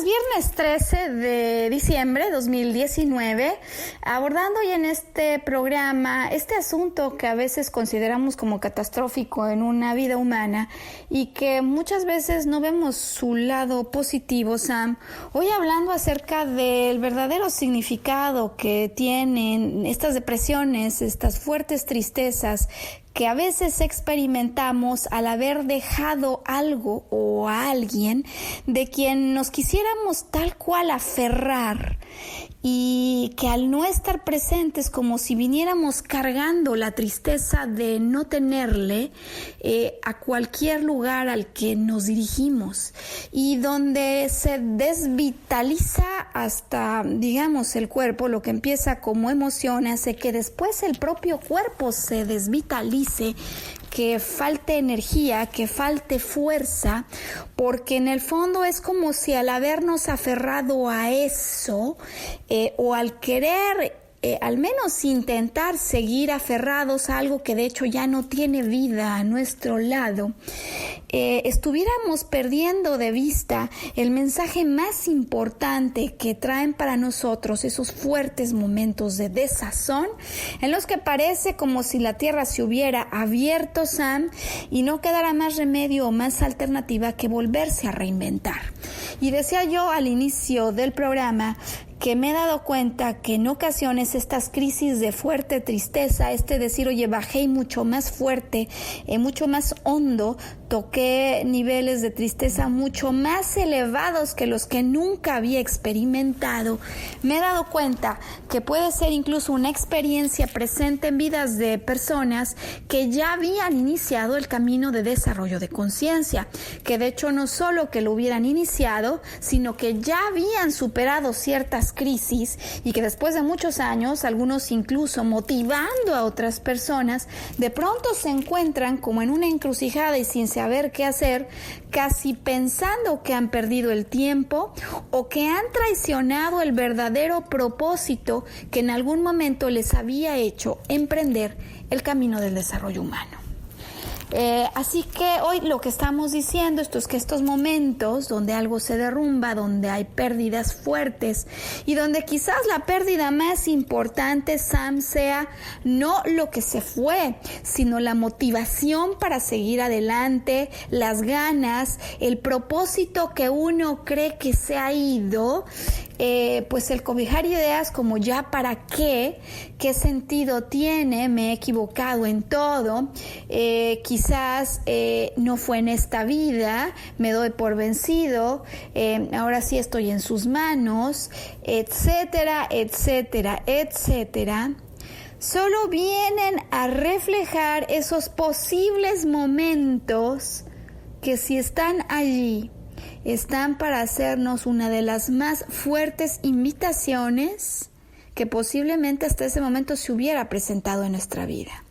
Viernes 13 de diciembre de 2019, abordando hoy en este programa este asunto que a veces consideramos como catastrófico en una vida humana y que muchas veces no vemos su lado positivo, Sam. Hoy hablando acerca del verdadero significado que tienen estas depresiones, estas fuertes tristezas que a veces experimentamos al haber dejado algo o a alguien de quien nos quisiéramos tal cual aferrar, y que al no estar presentes, como si viniéramos cargando la tristeza de no tenerle a cualquier lugar al que nos dirigimos, y donde se desvitaliza hasta, digamos, el cuerpo. Lo que empieza como emoción hace que después el propio cuerpo se desvitalice, que falte energía, que falte fuerza, porque en el fondo es como si al habernos aferrado a eso o al querer al menos intentar seguir aferrados a algo que de hecho ya no tiene vida a nuestro lado, estuviéramos perdiendo de vista el mensaje más importante que traen para nosotros esos fuertes momentos de desazón en los que parece como si la tierra se hubiera abierto, Sam, y no quedara más remedio o más alternativa que volverse a reinventar. Y decía yo al inicio del programa que me he dado cuenta que en ocasiones estas crisis de fuerte tristeza, decir, oye, bajé mucho más fuerte, mucho más hondo, toqué niveles de tristeza mucho más elevados que los que nunca había experimentado, me he dado cuenta que puede ser incluso una experiencia presente en vidas de personas que ya habían iniciado el camino de desarrollo de conciencia, que de hecho no solo que lo hubieran iniciado, sino que ya habían superado ciertas crisis y que después de muchos años, algunos incluso motivando a otras personas, de pronto se encuentran como en una encrucijada y sin saber qué hacer, casi pensando que han perdido el tiempo o que han traicionado el verdadero propósito que en algún momento les había hecho emprender el camino del desarrollo humano. Así que hoy lo que estamos diciendo es que estos momentos donde algo se derrumba, donde hay pérdidas fuertes y donde quizás la pérdida más importante, Sam, sea no lo que se fue, sino la motivación para seguir adelante, las ganas, el propósito que uno cree que se ha ido, pues el cobijar ideas como ya para qué sentido tiene, me he equivocado en todo, quizás no fue en esta vida, me doy por vencido, ahora sí estoy en sus manos, etcétera, etcétera, etcétera. Solo vienen a reflejar esos posibles momentos que si están allí, están para hacernos una de las más fuertes invitaciones que posiblemente hasta ese momento se hubiera presentado en nuestra vida.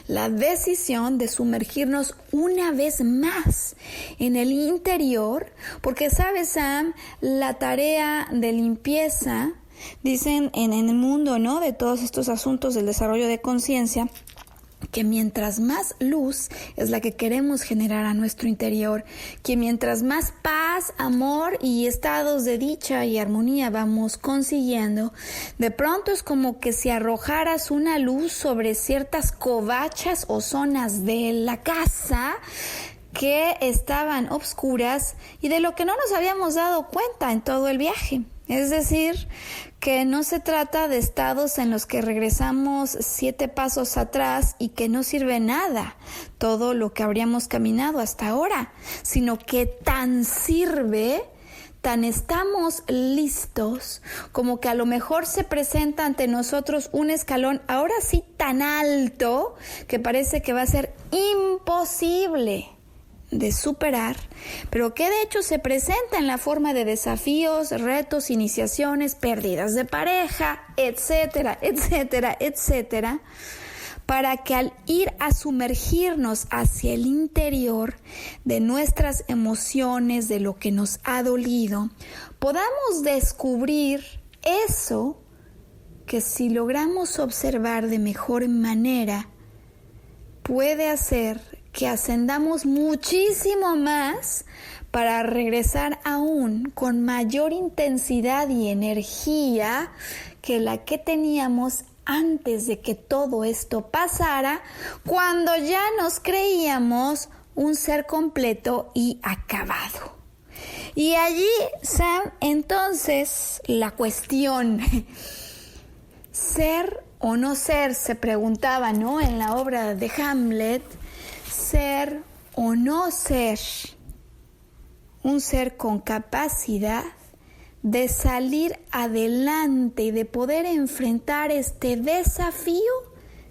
La decisión de sumergirnos una vez más en el interior, porque sabes, Sam, la tarea de limpieza, dicen en el mundo, ¿no?, de todos estos asuntos del desarrollo de conciencia, que mientras más luz es la que queremos generar a nuestro interior, que mientras más paz, amor y estados de dicha y armonía vamos consiguiendo, de pronto es como que si arrojaras una luz sobre ciertas covachas o zonas de la casa que estaban obscuras y de lo que no nos habíamos dado cuenta en todo el viaje. Es decir, que no se trata de estados en los que regresamos 7 pasos atrás y que no sirve nada todo lo que habríamos caminado hasta ahora, sino que tan sirve, tan estamos listos, como que a lo mejor se presenta ante nosotros un escalón ahora sí tan alto que parece que va a ser imposible de superar, pero que de hecho se presenta en la forma de desafíos, retos, iniciaciones, pérdidas de pareja, etcétera, etcétera, etcétera, para que al ir a sumergirnos hacia el interior de nuestras emociones, de lo que nos ha dolido, podamos descubrir eso que si logramos observar de mejor manera, puede hacer que ascendamos muchísimo más para regresar aún con mayor intensidad y energía que la que teníamos antes de que todo esto pasara, cuando ya nos creíamos un ser completo y acabado. Y allí, Sam, entonces la cuestión, ser o no ser, se preguntaba, ¿no?, en la obra de Hamlet, ser o no ser un ser con capacidad de salir adelante y de poder enfrentar este desafío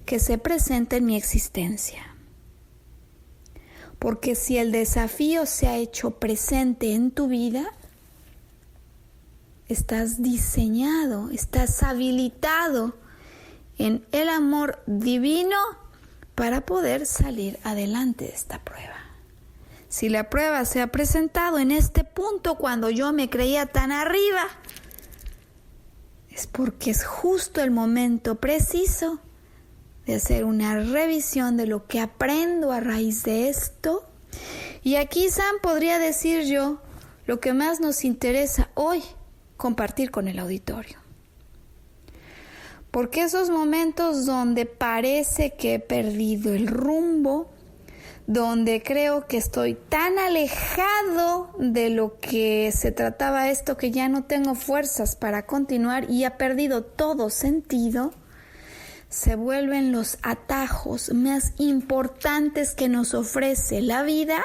que se presenta en mi existencia. Porque si el desafío se ha hecho presente en tu vida, estás diseñado, estás habilitado en el amor divino para poder salir adelante de esta prueba. Si la prueba se ha presentado en este punto cuando yo me creía tan arriba, es porque es justo el momento preciso de hacer una revisión de lo que aprendo a raíz de esto. Y aquí, Sam, podría decir yo lo que más nos interesa hoy compartir con el auditorio. Porque esos momentos donde parece que he perdido el rumbo, donde creo que estoy tan alejado de lo que se trataba esto que ya no tengo fuerzas para continuar y ha perdido todo sentido, se vuelven los atajos más importantes que nos ofrece la vida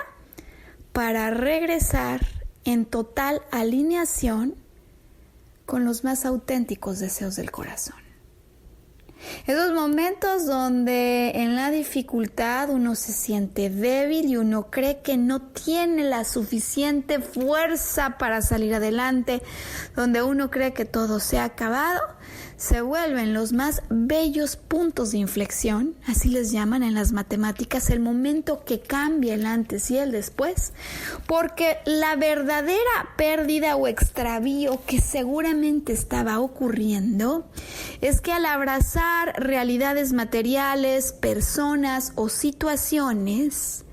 para regresar en total alineación con los más auténticos deseos del corazón. Esos momentos donde en la dificultad uno se siente débil y uno cree que no tiene la suficiente fuerza para salir adelante, donde uno cree que todo se ha acabado, se vuelven los más bellos puntos de inflexión, así les llaman en las matemáticas, el momento que cambia el antes y el después, porque la verdadera pérdida o extravío que seguramente estaba ocurriendo es que al abrazar realidades materiales, personas o situaciones,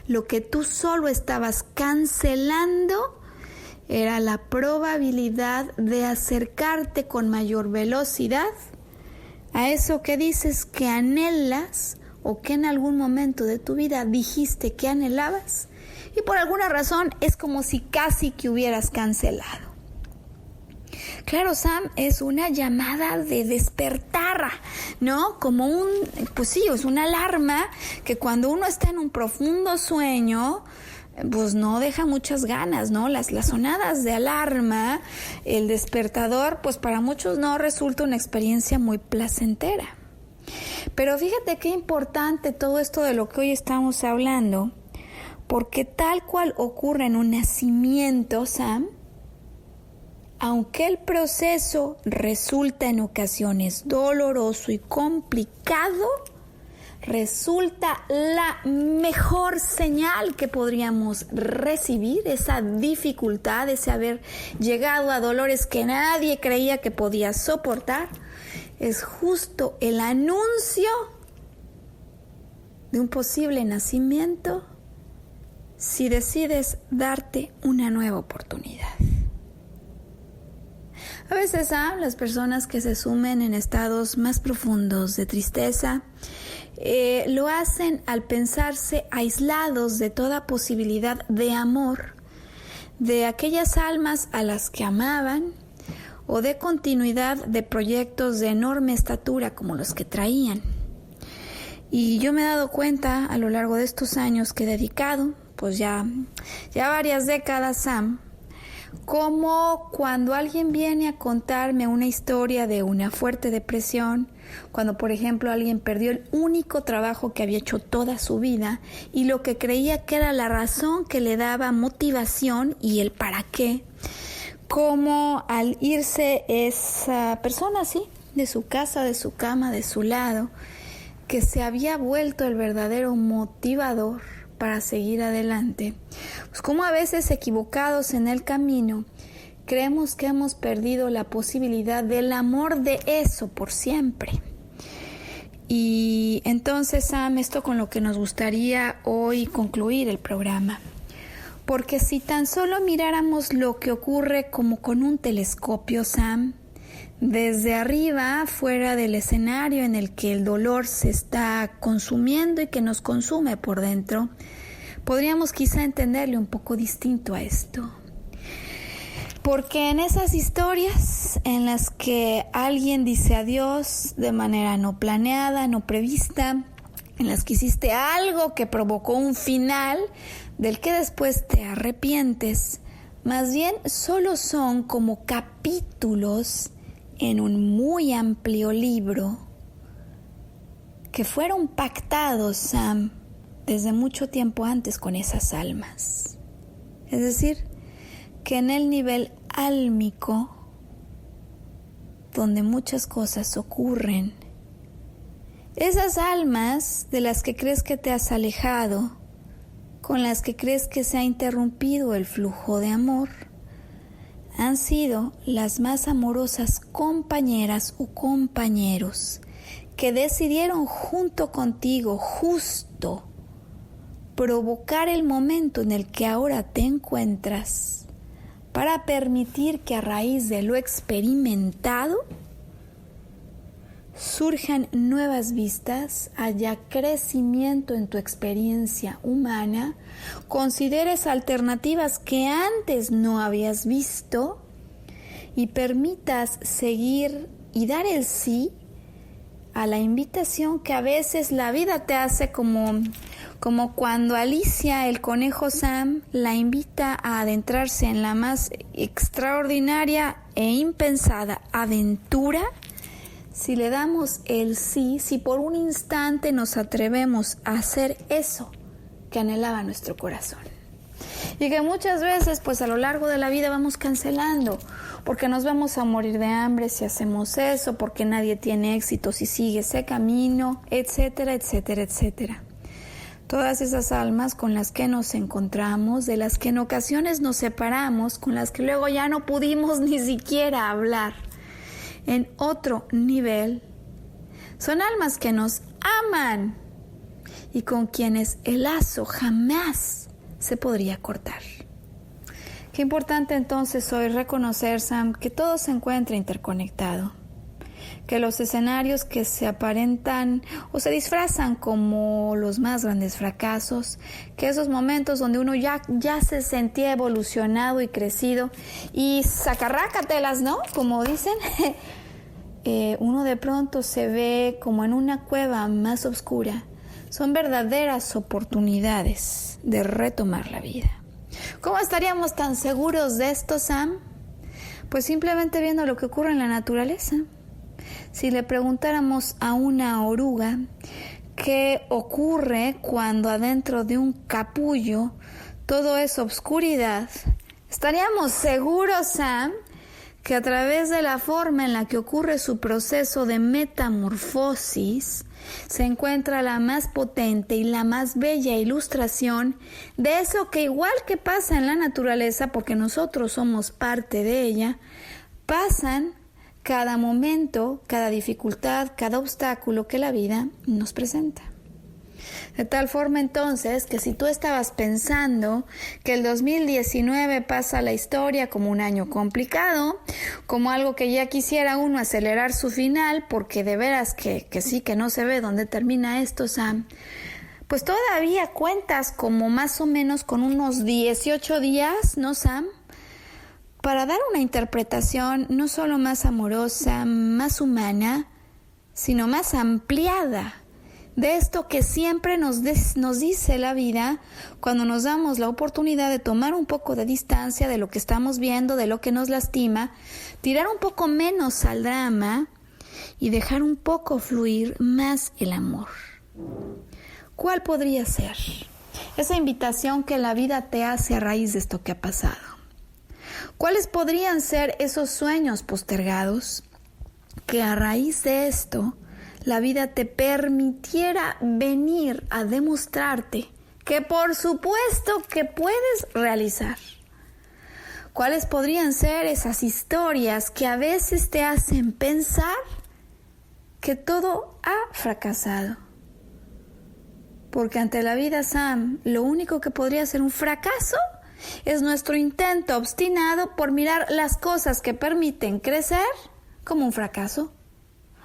lo que tú solo estabas cancelando era la probabilidad de acercarte con mayor velocidad a eso que dices que anhelas o que en algún momento de tu vida dijiste que anhelabas y por alguna razón es como si casi que hubieras cancelado. Claro, Sam, es una llamada de despertar, ¿no? Como pues sí, es una alarma que cuando uno está en un profundo sueño, pues no deja muchas ganas, ¿no? Las sonadas de alarma, el despertador, pues para muchos no resulta una experiencia muy placentera. Pero fíjate qué importante todo esto de lo que hoy estamos hablando, porque tal cual ocurre en un nacimiento, Sam, aunque el proceso resulta en ocasiones doloroso y complicado, resulta la mejor señal que podríamos recibir, esa dificultad, ese haber llegado a dolores que nadie creía que podía soportar, es justo el anuncio de un posible nacimiento si decides darte una nueva oportunidad. A veces las personas que se sumen en estados más profundos de tristeza lo hacen al pensarse aislados de toda posibilidad de amor, de aquellas almas a las que amaban o de continuidad de proyectos de enorme estatura como los que traían. Y yo me he dado cuenta a lo largo de estos años que he dedicado, pues ya varias décadas, Sam, como cuando alguien viene a contarme una historia de una fuerte depresión, cuando por ejemplo alguien perdió el único trabajo que había hecho toda su vida y lo que creía que era la razón que le daba motivación y el para qué, como al irse esa persona así, de su casa, de su cama, de su lado, que se había vuelto el verdadero motivador para seguir adelante, pues como a veces equivocados en el camino creemos que hemos perdido la posibilidad del amor de eso por siempre. Y entonces, Sam, esto con lo que nos gustaría hoy concluir el programa, porque si tan solo miráramos lo que ocurre como con un telescopio, Sam, desde arriba, fuera del escenario en el que el dolor se está consumiendo y que nos consume por dentro, podríamos quizá entenderle un poco distinto a esto. Porque en esas historias en las que alguien dice adiós de manera no planeada, no prevista, en las que hiciste algo que provocó un final del que después te arrepientes, más bien solo son como capítulos en un muy amplio libro que fueron pactados, Sam, desde mucho tiempo antes con esas almas. Es decir, que en el nivel álmico, donde muchas cosas ocurren, esas almas de las que crees que te has alejado, con las que crees que se ha interrumpido el flujo de amor, han sido las más amorosas compañeras o compañeros que decidieron junto contigo justo provocar el momento en el que ahora te encuentras para permitir que a raíz de lo experimentado surjan nuevas vistas, haya crecimiento en tu experiencia humana, consideres alternativas que antes no habías visto y permitas seguir y dar el sí a la invitación que a veces la vida te hace, como cuando Alicia, el conejo Sam, la invita a adentrarse en la más extraordinaria e impensada aventura. Si le damos el sí, si por un instante nos atrevemos a hacer eso que anhelaba nuestro corazón. Y que muchas veces, pues a lo largo de la vida vamos cancelando, porque nos vamos a morir de hambre si hacemos eso, porque nadie tiene éxito si sigue ese camino, etcétera, etcétera, etcétera. Todas esas almas con las que nos encontramos, de las que en ocasiones nos separamos, con las que luego ya no pudimos ni siquiera hablar, en otro nivel, son almas que nos aman y con quienes el lazo jamás se podría cortar. Qué importante entonces hoy reconocer, Sam, que todo se encuentra interconectado, que los escenarios que se aparentan o se disfrazan como los más grandes fracasos, que esos momentos donde uno ya se sentía evolucionado y crecido y sacarrácatelas, ¿no? Como dicen, uno de pronto se ve como en una cueva más oscura. Son verdaderas oportunidades de retomar la vida. ¿Cómo estaríamos tan seguros de esto, Sam? Pues simplemente viendo lo que ocurre en la naturaleza. Si le preguntáramos a una oruga qué ocurre cuando adentro de un capullo todo es obscuridad, estaríamos seguros, Sam, que a través de la forma en la que ocurre su proceso de metamorfosis se encuentra la más potente y la más bella ilustración de eso que, igual que pasa en la naturaleza, porque nosotros somos parte de ella, pasan cada momento, cada dificultad, cada obstáculo que la vida nos presenta. De tal forma entonces que si tú estabas pensando que el 2019 pasa a la historia como un año complicado, como algo que ya quisiera uno acelerar su final, porque de veras que sí, que no se ve dónde termina esto, Sam, pues todavía cuentas como más o menos con unos 18 días, ¿no, Sam?, para dar una interpretación no solo más amorosa, más humana, sino más ampliada de esto que siempre nos dice la vida cuando nos damos la oportunidad de tomar un poco de distancia de lo que estamos viendo, de lo que nos lastima, tirar un poco menos al drama y dejar un poco fluir más el amor. ¿Cuál podría ser esa invitación que la vida te hace a raíz de esto que ha pasado? ¿Cuáles podrían ser esos sueños postergados que a raíz de esto la vida te permitiera venir a demostrarte que por supuesto que puedes realizar? ¿Cuáles podrían ser esas historias que a veces te hacen pensar que todo ha fracasado? Porque ante la vida, Sam, lo único que podría ser un fracaso es nuestro intento obstinado por mirar las cosas que permiten crecer como un fracaso.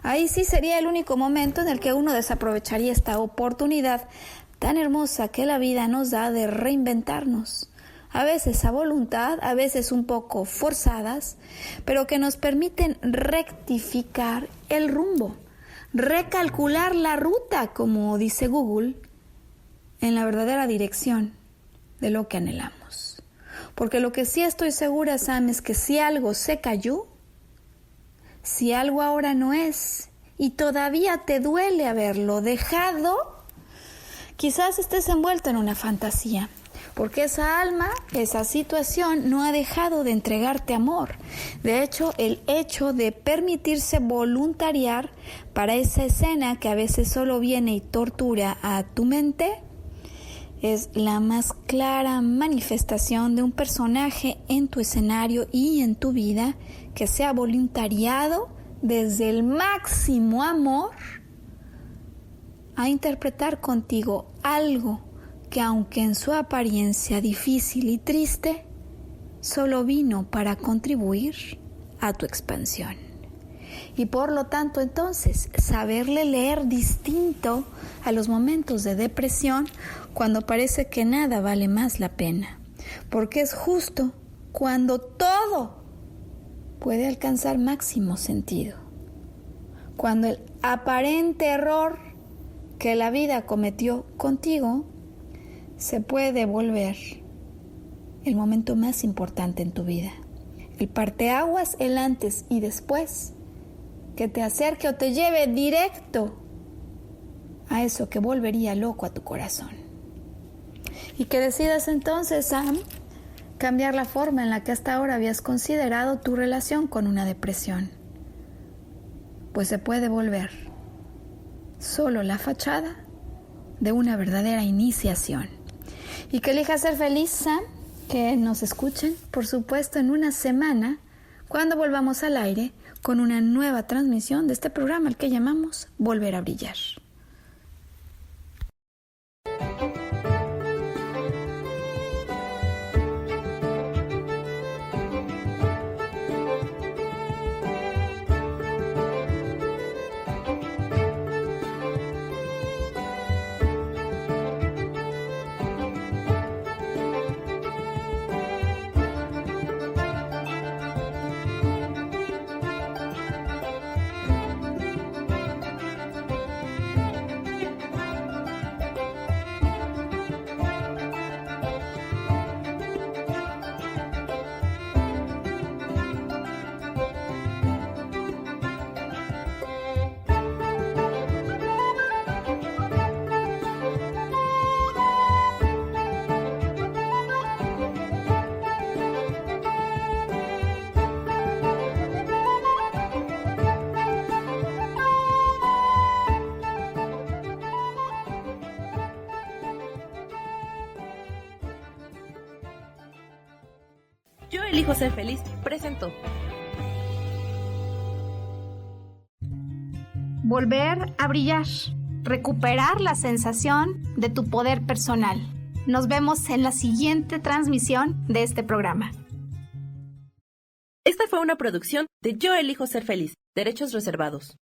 Ahí sí sería el único momento en el que uno desaprovecharía esta oportunidad tan hermosa que la vida nos da de reinventarnos, a veces a voluntad, a veces un poco forzadas, pero que nos permiten rectificar el rumbo, recalcular la ruta, como dice Google, en la verdadera dirección de lo que anhelamos. Porque lo que sí estoy segura, Sam, es que si algo se cayó, si algo ahora no es y todavía te duele haberlo dejado, quizás estés envuelto en una fantasía, porque esa alma, esa situación no ha dejado de entregarte amor. De hecho, el hecho de permitirse voluntariar para esa escena que a veces solo viene y tortura a tu mente, es la más clara manifestación de un personaje en tu escenario y en tu vida que se ha voluntariado desde el máximo amor a interpretar contigo algo que, aunque en su apariencia difícil y triste, solo vino para contribuir a tu expansión. Y por lo tanto, entonces, saberle leer distinto a los momentos de depresión cuando parece que nada vale más la pena, porque es justo cuando todo puede alcanzar máximo sentido, cuando el aparente error que la vida cometió contigo se puede volver el momento más importante en tu vida, el parteaguas, el antes y después, que te acerque o te lleve directo a eso que volvería loco a tu corazón. Y que decidas entonces, Sam, cambiar la forma en la que hasta ahora habías considerado tu relación con una depresión, pues se puede volver solo la fachada de una verdadera iniciación. Y que elijas ser feliz, Sam, que nos escuchen, por supuesto, en una semana, cuando volvamos al aire con una nueva transmisión de este programa al que llamamos Volver a Brillar. Yo elijo ser feliz presentó. Volver a brillar. Recuperar la sensación de tu poder personal. Nos vemos en la siguiente transmisión de este programa. Esta fue una producción de Yo elijo ser feliz. Derechos reservados.